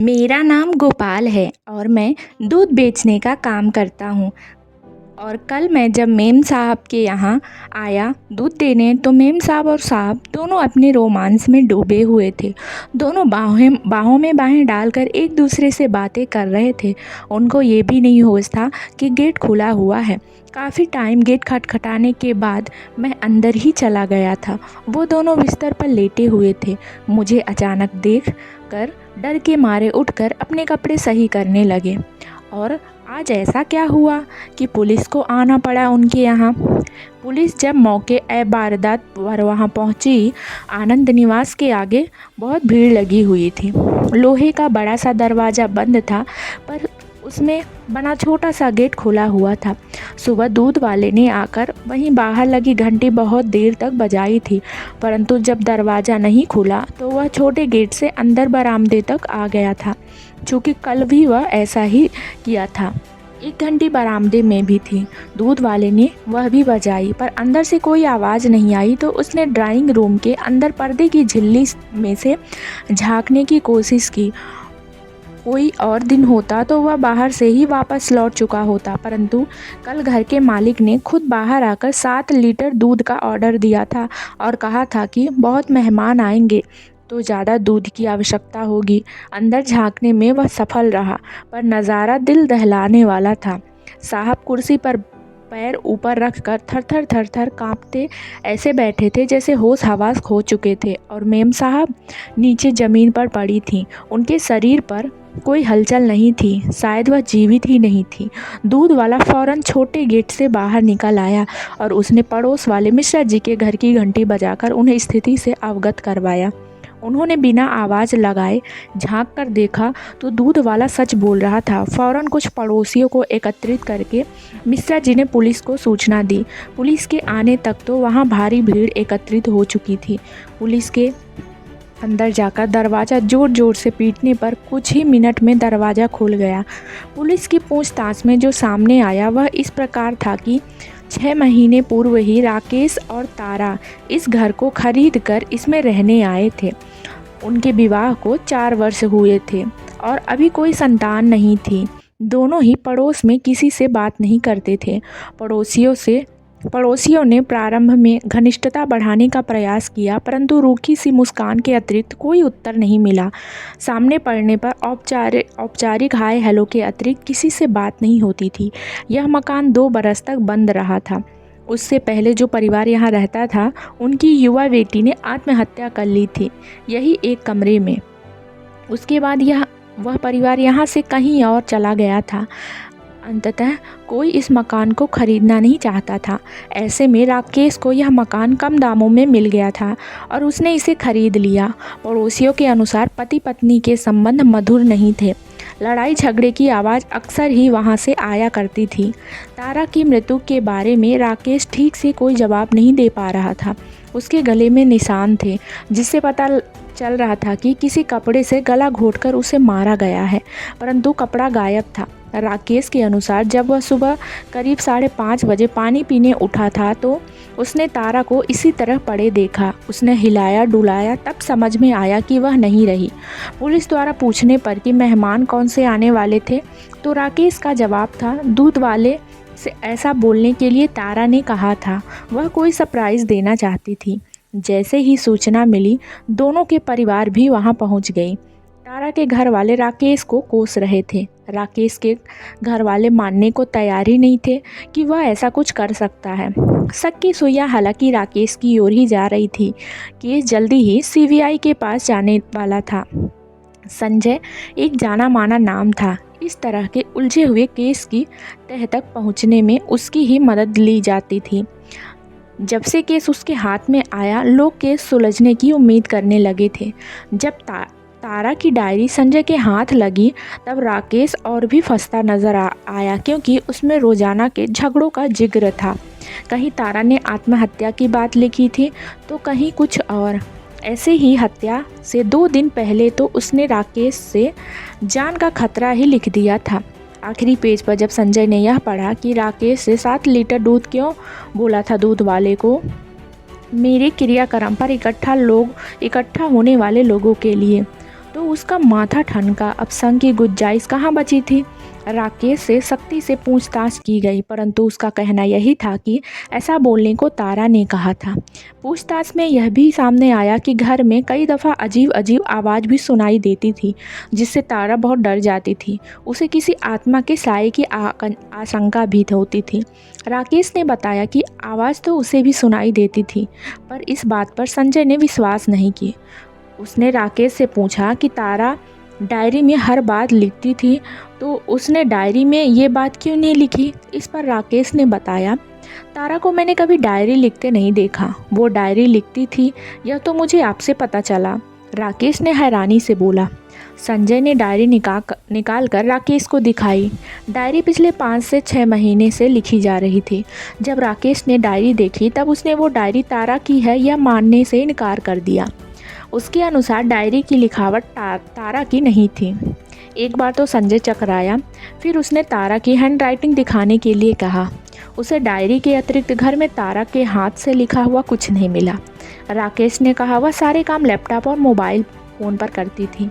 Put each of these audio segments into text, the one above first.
मेरा नाम गोपाल है और मैं दूध बेचने का काम करता हूँ। और कल मैं जब मेम साहब के यहाँ आया दूध देने तो मेम साहब और साहब दोनों अपने रोमांस में डूबे हुए थे। दोनों बाहों में बाहें डालकर एक दूसरे से बातें कर रहे थे। उनको ये भी नहीं होश था कि गेट खुला हुआ है। काफ़ी टाइम गेट खटखटाने के बाद मैं अंदर ही चला गया था। वो दोनों बिस्तर पर लेटे हुए थे। मुझे अचानक देख कर डर के मारे उठकर अपने कपड़े सही करने लगे। और आज ऐसा क्या हुआ कि पुलिस को आना पड़ा उनके यहाँ। पुलिस जब मौके वारदात पर वहाँ पहुँची, आनंद निवास के आगे बहुत भीड़ लगी हुई थी। लोहे का बड़ा सा दरवाज़ा बंद था, पर उसमें बना छोटा सा गेट खुला हुआ था। सुबह दूध वाले ने आकर वहीं बाहर लगी घंटी बहुत देर तक बजाई थी, परंतु जब दरवाज़ा नहीं खुला तो वह छोटे गेट से अंदर बरामदे तक आ गया था। चूँकि कल भी वह ऐसा ही किया था। एक घंटी बरामदे में भी थी। दूध वाले ने वह भी बजाई, पर अंदर से कोई आवाज़ नहीं आई। तो उसने ड्राइंग रूम के अंदर पर्दे की झिल्ली में से झांकने की कोशिश की। कोई और दिन होता तो वह बाहर से ही वापस लौट चुका होता, परंतु कल घर के मालिक ने खुद बाहर आकर 7 लीटर दूध का ऑर्डर दिया था और कहा था कि बहुत मेहमान आएंगे तो ज़्यादा दूध की आवश्यकता होगी। अंदर झांकने में वह सफल रहा, पर नज़ारा दिल दहलाने वाला था। साहब कुर्सी पर पैर ऊपर रखकर थर थर कांपते ऐसे बैठे थे जैसे होश हवास खो चुके थे। और मेम साहब नीचे ज़मीन पर पड़ी थीं। उनके शरीर पर कोई हलचल नहीं थी, शायद वह जीवित ही नहीं थी। दूध वाला फौरन छोटे गेट से बाहर निकल आया और उसने पड़ोस वाले मिश्रा जी के घर की घंटी बजाकर उन्हें स्थिति से अवगत करवाया। उन्होंने बिना आवाज़ लगाए झांक कर देखा तो दूध वाला सच बोल रहा था। फौरन कुछ पड़ोसियों को एकत्रित करके मिश्रा जी ने पुलिस को सूचना दी। पुलिस के आने तक तो वहाँ भारी भीड़ एकत्रित हो चुकी थी। पुलिस के अंदर जाकर दरवाज़ा ज़ोर ज़ोर से पीटने पर कुछ ही मिनट में दरवाज़ा खुल गया। पुलिस की पूछताछ में जो सामने आया वह इस प्रकार था कि 6 महीने पूर्व ही राकेश और तारा इस घर को खरीद कर इसमें रहने आए थे। उनके विवाह को 4 वर्ष हुए थे और अभी कोई संतान नहीं थी। दोनों ही पड़ोस में किसी से बात नहीं करते थे। पड़ोसियों ने प्रारंभ में घनिष्ठता बढ़ाने का प्रयास किया, परंतु रूखी सी मुस्कान के अतिरिक्त कोई उत्तर नहीं मिला। सामने पड़ने पर औपचारिक हाय हेलो के अतिरिक्त किसी से बात नहीं होती थी। यह मकान 2 बरस तक बंद रहा था। उससे पहले जो परिवार यहाँ रहता था, उनकी युवा बेटी ने आत्महत्या कर ली थी, यही एक कमरे में। उसके बाद वह परिवार यहाँ से कहीं और चला गया था। अंततः कोई इस मकान को खरीदना नहीं चाहता था। ऐसे में राकेश को यह मकान कम दामों में मिल गया था और उसने इसे खरीद लिया। पड़ोसियों के अनुसार पति पत्नी के संबंध मधुर नहीं थे। लड़ाई झगड़े की आवाज़ अक्सर ही वहाँ से आया करती थी। तारा की मृत्यु के बारे में राकेश ठीक से कोई जवाब नहीं दे पा रहा था। उसके गले में निशान थे, जिससे पता चल रहा था कि किसी कपड़े से गला घोंटकर उसे मारा गया है, परंतु कपड़ा गायब था। राकेश के अनुसार जब वह सुबह करीब 5:30 बजे पानी पीने उठा था तो उसने तारा को इसी तरह पड़े देखा। उसने हिलाया डुलाया, तब समझ में आया कि वह नहीं रही। पुलिस द्वारा पूछने पर कि मेहमान कौन से आने वाले थे, तो राकेश का जवाब था दूध वाले से ऐसा बोलने के लिए तारा ने कहा था। वह कोई सरप्राइज़ देना चाहती थी। जैसे ही सूचना मिली, दोनों के परिवार भी वहां पहुंच गए। तारा के घर वाले राकेश को कोस रहे थे। राकेश के घर वाले मानने को तैयार ही नहीं थे कि वह ऐसा कुछ कर सकता है। शक की सुइयां हालांकि राकेश की ओर ही जा रही थी। केस जल्दी ही सीबीआई के पास जाने वाला था। संजय एक जाना माना नाम था। इस तरह के उलझे हुए केस की तह तक पहुंचने में उसकी ही मदद ली जाती थी। जब से केस उसके हाथ में आया, लोग केस सुलझने की उम्मीद करने लगे थे। जब तारा की डायरी संजय के हाथ लगी, तब राकेश और भी फंसता नजर आया, क्योंकि उसमें रोजाना के झगड़ों का जिक्र था। कहीं तारा ने आत्महत्या की बात लिखी थी तो कहीं कुछ और। ऐसे ही हत्या से 2 दिन पहले तो उसने राकेश से जान का खतरा ही लिख दिया था। आखिरी पेज पर जब संजय ने यह पढ़ा कि राकेश से 7 लीटर दूध क्यों बोला था दूध वाले को, मेरे क्रियाक्रम पर इकट्ठा होने वाले लोगों के लिए, तो उसका माथा ठनका। अब संग की गुंजाइश कहाँ बची थी। राकेश से सख्ती से पूछताछ की गई, परंतु उसका कहना यही था कि ऐसा बोलने को तारा ने कहा था। पूछताछ में यह भी सामने आया कि घर में कई दफ़ा अजीब अजीब आवाज़ भी सुनाई देती थी, जिससे तारा बहुत डर जाती थी। उसे किसी आत्मा के साए की आशंका भी होती थी। राकेश ने बताया कि आवाज़ तो उसे भी सुनाई देती थी, पर इस बात पर संजय ने विश्वास नहीं की। उसने राकेश से पूछा कि तारा डायरी में हर बात लिखती थी, तो उसने डायरी में ये बात क्यों नहीं लिखी। इस पर राकेश ने बताया, तारा को मैंने कभी डायरी लिखते नहीं देखा, वो डायरी लिखती थी यह तो मुझे आपसे पता चला। राकेश ने हैरानी से बोला। संजय ने डायरी निकाल कर राकेश को दिखाई। डायरी पिछले 5 से 6 महीने से लिखी जा रही थी। जब राकेश ने डायरी देखी तब उसने वो डायरी तारा की है यह मानने से इनकार कर दिया। उसके अनुसार डायरी की लिखावट तारा की नहीं थी। एक बार तो संजय चकराया, फिर उसने तारा की हैंडराइटिंग दिखाने के लिए कहा। उसे डायरी के अतिरिक्त घर में तारा के हाथ से लिखा हुआ कुछ नहीं मिला। राकेश ने कहा वह सारे काम लैपटॉप और मोबाइल फ़ोन पर करती थी।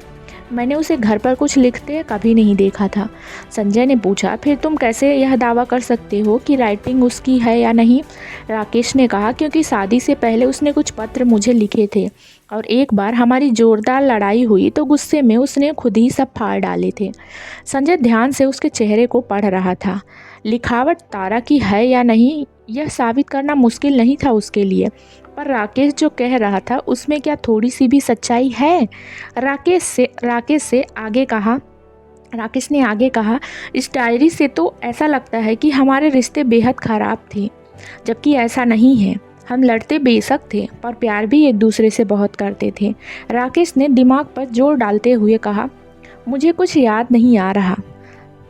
मैंने उसे घर पर कुछ लिखते कभी नहीं देखा था। संजय ने पूछा, फिर तुम कैसे यह दावा कर सकते हो कि राइटिंग उसकी है या नहीं। राकेश ने कहा, क्योंकि शादी से पहले उसने कुछ पत्र मुझे लिखे थे और एक बार हमारी जोरदार लड़ाई हुई तो गुस्से में उसने खुद ही सब फाड़ डाले थे। संजय ध्यान से उसके चेहरे को पढ़ रहा था। लिखावट तारा की है या नहीं यह साबित करना मुश्किल नहीं था उसके लिए, पर राकेश जो कह रहा था उसमें क्या थोड़ी सी भी सच्चाई है। राकेश ने आगे कहा, इस डायरी से तो ऐसा लगता है कि हमारे रिश्ते बेहद ख़राब थे, जबकि ऐसा नहीं है। हम लड़ते बेशक थे, पर प्यार भी एक दूसरे से बहुत करते थे। राकेश ने दिमाग पर जोर डालते हुए कहा, मुझे कुछ याद नहीं आ रहा।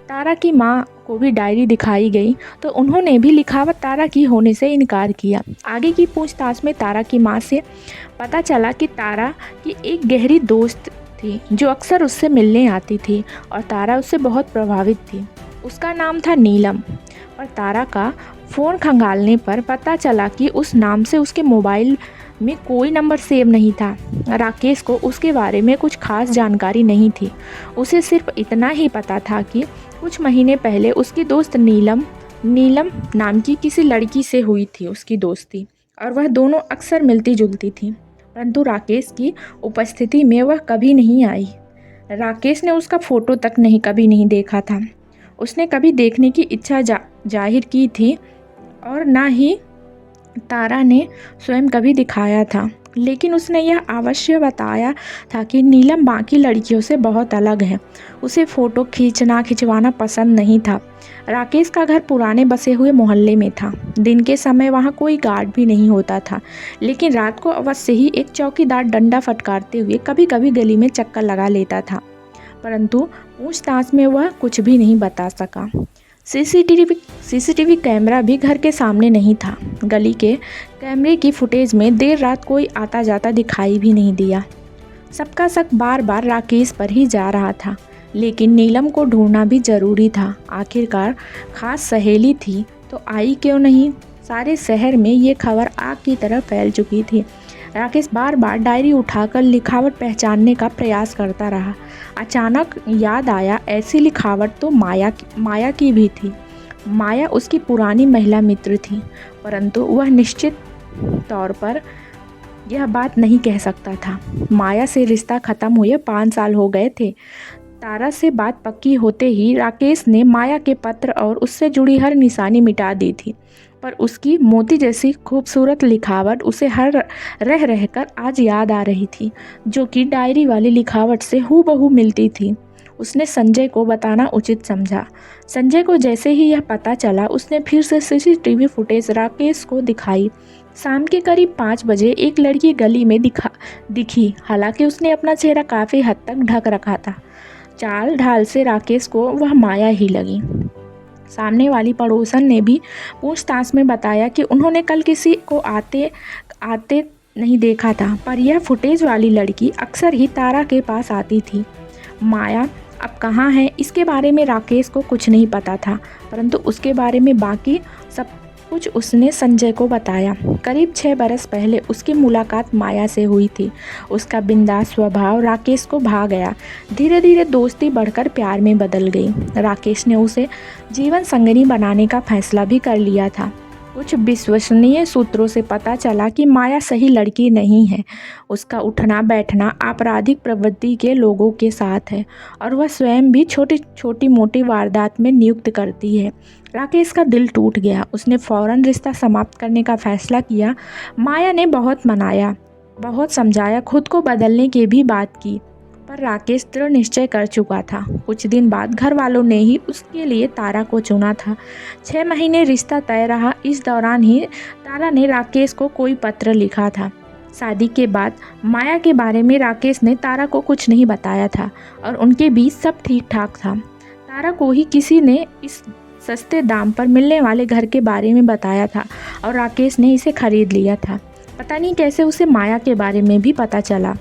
तारा की माँ को भी डायरी दिखाई गई तो उन्होंने भी लिखावट तारा की होने से इनकार किया। आगे की पूछताछ में तारा की माँ से पता चला कि तारा की एक गहरी दोस्त थी जो अक्सर उससे मिलने आती थी और तारा उससे बहुत प्रभावित थी। उसका नाम था नीलम, पर तारा का फ़ोन खंगालने पर पता चला कि उस नाम से उसके मोबाइल में कोई नंबर सेव नहीं था। राकेश को उसके बारे में कुछ खास जानकारी नहीं थी। उसे सिर्फ इतना ही पता था कि कुछ महीने पहले उसकी दोस्त नीलम नाम की किसी लड़की से हुई थी उसकी दोस्ती, और वह दोनों अक्सर मिलती जुलती थी, परंतु राकेश की उपस्थिति में वह कभी नहीं आई। राकेश ने उसका फ़ोटो तक कभी नहीं देखा था। उसने कभी देखने की इच्छा जाहिर की थी और ना ही तारा ने स्वयं कभी दिखाया था, लेकिन उसने यह अवश्य बताया था कि नीलम बाकी लड़कियों से बहुत अलग है। उसे फ़ोटो खिंचवाना पसंद नहीं था। राकेश का घर पुराने बसे हुए मोहल्ले में था। दिन के समय वहाँ कोई गार्ड भी नहीं होता था, लेकिन रात को अवश्य ही एक चौकीदार डंडा फटकारते हुए कभी कभी गली में चक्कर लगा लेता था, परंतु पूछताछ में वह कुछ भी नहीं बता सका। सीसीटीवी कैमरा भी घर के सामने नहीं था। गली के कैमरे की फुटेज में देर रात कोई आता जाता दिखाई भी नहीं दिया। सबका शक बार बार राकेश पर ही जा रहा था, लेकिन नीलम को ढूंढना भी ज़रूरी था। आखिरकार खास सहेली थी तो आई क्यों नहीं। सारे शहर में ये खबर आग की तरह फैल चुकी थी। राकेश बार बार डायरी उठाकर लिखावट पहचानने का प्रयास करता रहा। अचानक याद आया, ऐसी लिखावट तो माया की भी थी। माया उसकी पुरानी महिला मित्र थी, परंतु वह निश्चित तौर पर यह बात नहीं कह सकता था। माया से रिश्ता ख़त्म हुए 5 साल हो गए थे। तारा से बात पक्की होते ही राकेश ने माया के पत्र और उससे जुड़ी हर निशानी मिटा दी थी, पर उसकी मोती जैसी खूबसूरत लिखावट उसे हर रहकर आज याद आ रही थी, जो कि डायरी वाली लिखावट से हूबहू मिलती थी। उसने संजय को बताना उचित समझा। संजय को जैसे ही यह पता चला, उसने फिर से सीसीटीवी फुटेज राकेश को दिखाई। शाम के करीब 5 बजे एक लड़की गली में दिखी। हालांकि उसने अपना चेहरा काफ़ी हद तक ढक रखा था। चाल ढाल से राकेश को वह माया ही लगी। सामने वाली पड़ोसन ने भी पूछताछ में बताया कि उन्होंने कल किसी को आते नहीं देखा था, पर यह फुटेज वाली लड़की अक्सर ही तारा के पास आती थी। माया अब कहाँ है, इसके बारे में राकेश को कुछ नहीं पता था, परंतु उसके बारे में बाकी सब कुछ उसने संजय को बताया। करीब 6 बरस पहले उसकी मुलाकात माया से हुई थी। उसका बिंदास स्वभाव राकेश को भा गया। धीरे धीरे दोस्ती बढ़कर प्यार में बदल गई। राकेश ने उसे जीवन संगिनी बनाने का फैसला भी कर लिया था। कुछ विश्वसनीय सूत्रों से पता चला कि माया सही लड़की नहीं है। उसका उठना बैठना आपराधिक प्रवृत्ति के लोगों के साथ है और वह स्वयं भी छोटी छोटी मोटी वारदात में नियुक्त करती है। राकेश का दिल टूट गया। उसने फौरन रिश्ता समाप्त करने का फैसला किया। माया ने बहुत मनाया, बहुत समझाया, खुद को बदलने की भी बात की, पर राकेश दृढ़ निश्चय कर चुका था। कुछ दिन बाद घर वालों ने ही उसके लिए तारा को चुना था। 6 महीने रिश्ता तय रहा। इस दौरान ही तारा ने राकेश को कोई पत्र लिखा था। शादी के बाद माया के बारे में राकेश ने तारा को कुछ नहीं बताया था और उनके बीच सब ठीक ठाक था। तारा को ही किसी ने इस सस्ते दाम पर मिलने वाले घर के बारे में बताया था और राकेश ने इसे खरीद लिया था। पता नहीं कैसे उसे माया के बारे में भी पता चला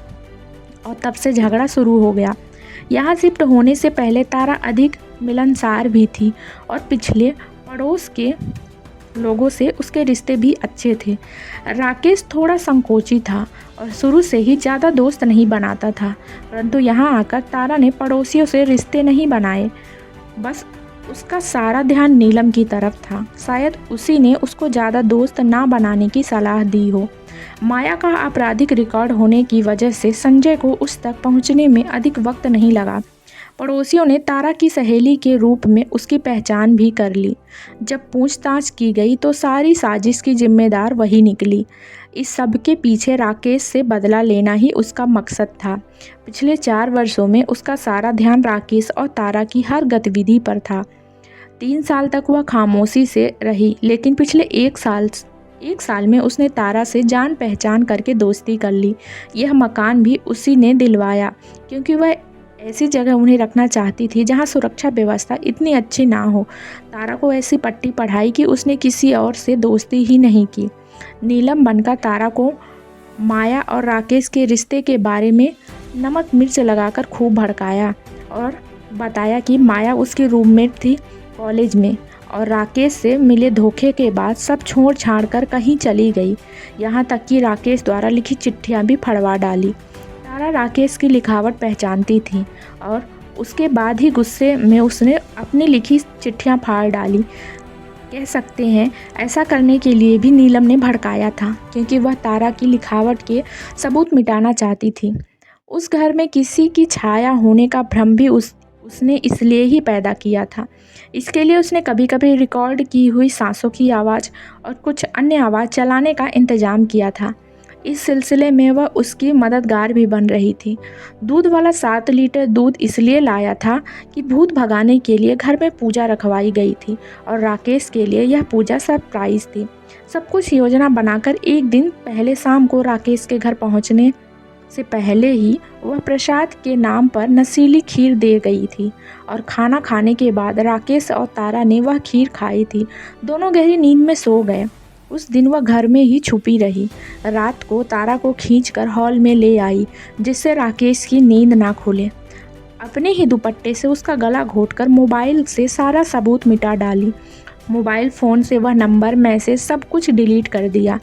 और तब से झगड़ा शुरू हो गया। यहाँ शिफ्ट होने से पहले तारा अधिक मिलनसार भी थी और पिछले पड़ोस के लोगों से उसके रिश्ते भी अच्छे थे। राकेश थोड़ा संकोची था और शुरू से ही ज़्यादा दोस्त नहीं बनाता था, परंतु यहाँ आकर तारा ने पड़ोसियों से रिश्ते नहीं बनाए। बस उसका सारा ध्यान नीलम की तरफ था। शायद उसी ने उसको ज़्यादा दोस्त ना बनाने की सलाह दी हो। माया का आपराधिक रिकॉर्ड होने की वजह से संजय को उस तक पहुंचने में अधिक वक्त नहीं लगा। पड़ोसियों ने तारा की सहेली के रूप में उसकी पहचान भी कर ली। जब पूछताछ की गई तो सारी साजिश की जिम्मेदार वही निकली। इस सब के पीछे राकेश से बदला लेना ही उसका मकसद था। पिछले 4 वर्षों में उसका सारा ध्यान राकेश और तारा की हर गतिविधि पर था। 3 साल तक वह खामोशी से रही, लेकिन पिछले एक साल में उसने तारा से जान पहचान करके दोस्ती कर ली। यह मकान भी उसी ने दिलवाया, क्योंकि वह ऐसी जगह उन्हें रखना चाहती थी जहां सुरक्षा व्यवस्था इतनी अच्छी ना हो। तारा को ऐसी पट्टी पढ़ाई कि उसने किसी और से दोस्ती ही नहीं की। नीलम बनकर तारा को माया और राकेश के रिश्ते के बारे में नमक मिर्च लगाकर खूब भड़काया और बताया कि माया उसकी रूममेट थी कॉलेज में और राकेश से मिले धोखे के बाद सब छोड़ छाड़ कर कहीं चली गई। यहाँ तक कि राकेश द्वारा लिखी चिट्ठियाँ भी फड़वा डाली। तारा राकेश की लिखावट पहचानती थी और उसके बाद ही गुस्से में उसने अपनी लिखी चिट्ठियाँ फाड़ डाली। कह सकते हैं ऐसा करने के लिए भी नीलम ने भड़काया था, क्योंकि वह तारा की लिखावट के सबूत मिटाना चाहती थी। उस घर में किसी की छाया होने का भ्रम भी उसने इसलिए ही पैदा किया था। इसके लिए उसने कभी कभी रिकॉर्ड की हुई सांसों की आवाज़ और कुछ अन्य आवाज़ चलाने का इंतज़ाम किया था। इस सिलसिले में वह उसकी मददगार भी बन रही थी। दूध वाला 7 लीटर दूध इसलिए लाया था कि भूत भगाने के लिए घर में पूजा रखवाई गई थी और राकेश के लिए यह पूजा सरप्राइज थी। सब कुछ योजना बनाकर एक दिन पहले शाम को राकेश के घर पहुंचने से पहले ही वह प्रसाद के नाम पर नशीली खीर दे गई थी और खाना खाने के बाद राकेश और तारा ने वह खीर खाई थी। दोनों गहरी नींद में सो गए। उस दिन वह घर में ही छुपी रही। रात को तारा को खींचकर हॉल में ले आई, जिससे राकेश की नींद ना खुले। अपने ही दुपट्टे से उसका गला घोंटकर मोबाइल से सारा सबूत मिटा डाली। मोबाइल फ़ोन से वह नंबर, मैसेज सब कुछ डिलीट कर दिया।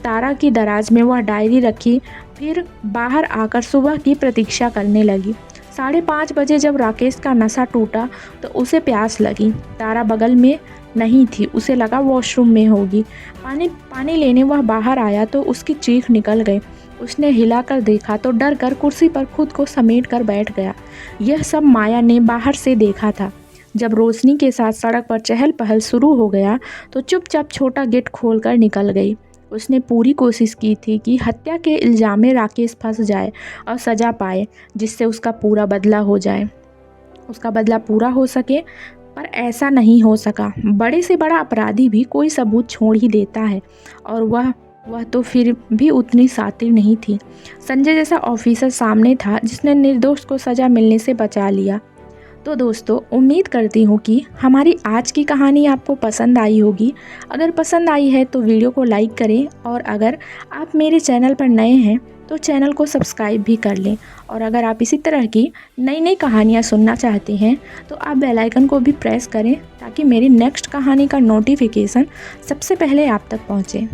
तारा की दराज में वह डायरी रखी, फिर बाहर आकर सुबह की प्रतीक्षा करने लगी। 5:30 बजे जब राकेश का नशा टूटा तो उसे प्यास लगी। तारा बगल में नहीं थी, उसे लगा वॉशरूम में होगी। पानी लेने वह बाहर आया तो उसकी चीख निकल गई। उसने हिलाकर देखा तो डर कर कुर्सी पर खुद को समेट कर बैठ गया। यह सब माया ने बाहर से देखा था। जब रोशनी के साथ सड़क पर चहल पहल शुरू हो गया तो चुपचाप छोटा गेट खोलकर निकल गई। उसने पूरी कोशिश की थी कि हत्या के इल्ज़ाम में राकेश फंस जाए और सज़ा पाए, जिससे उसका बदला पूरा हो सके, पर ऐसा नहीं हो सका। बड़े से बड़ा अपराधी भी कोई सबूत छोड़ ही देता है और वह तो फिर भी उतनी शातिर नहीं थी। संजय जैसा ऑफिसर सामने था जिसने निर्दोष को सज़ा मिलने से बचा लिया। तो दोस्तों, उम्मीद करती हूँ कि हमारी आज की कहानी आपको पसंद आई होगी। अगर पसंद आई है तो वीडियो को लाइक करें और अगर आप मेरे चैनल पर नए हैं तो चैनल को सब्सक्राइब भी कर लें। और अगर आप इसी तरह की नई नई कहानियाँ सुनना चाहते हैं तो आप बेल आइकन को भी प्रेस करें ताकि मेरी नेक्स्ट कहानी का नोटिफिकेशन सबसे पहले आप तक पहुँचे।